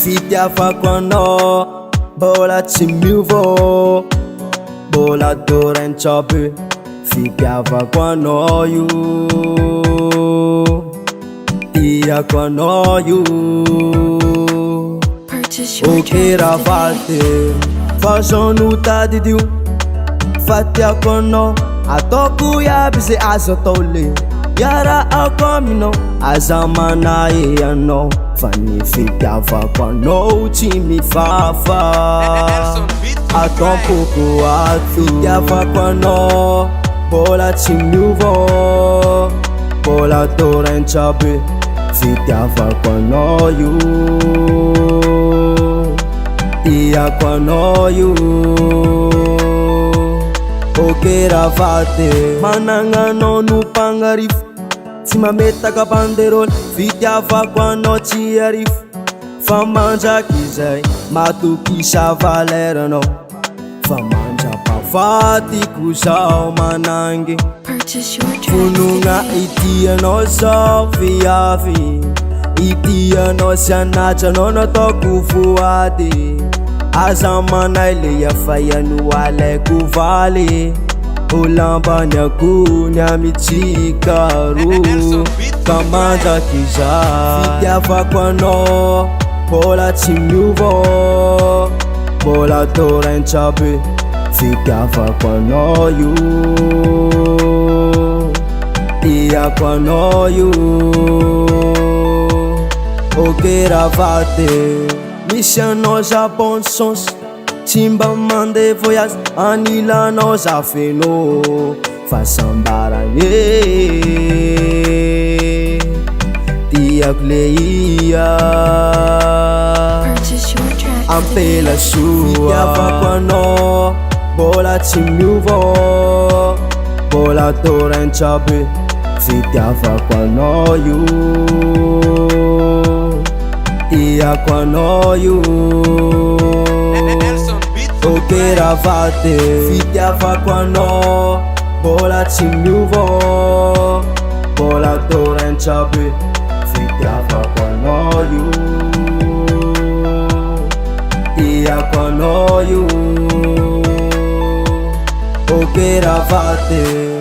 fitiavako anao, mbola tsy miova, mbola dorentso be, fitiavako anao io, tiako anao io. Ok raha valite, fa zao no tadidio, fa tiako anao, ataoko iaby zay azo atao le, iarahako aminao, aza manahy anao, fa ny fitiavako anao tsy mifafa, ataopoko ato. Fitiavako anao, mbola tsy miova, mbola dorentso be, fitiavako anao io, tiako anao io. Ok raha valite, managna anao no mpagnarifo, tsy mametaka banderole, fitiavako anao tsy arifo, fa mandraky izay matokisa valeranao, fa mandrapavatiko zao manangy, fonogna itianao zao viavy, itianao sy anatranao nataoko voady, aza manay le iafaiano alaiko valy, olambany akony amitsikaro, ka mandraky za fitiavako anao, mbola tsy miova, mbola dorentso be, fitiavako anao io, tiako anao io. Ok raha valite, misy anao Japon sonsy, tsy mba mandeha voyage, anilanao za feno fahasambarany tiako le ia, ampela soa. Fitiavako anao, mbola tsy miova, mbola dorentso be, fitiavako anao io, tiako anao io. Ok raha valite, fitiavako anao, mbola tsy miova, mbola dorentso be, fitiavako anao io, tiako anao io. Ok raha valite.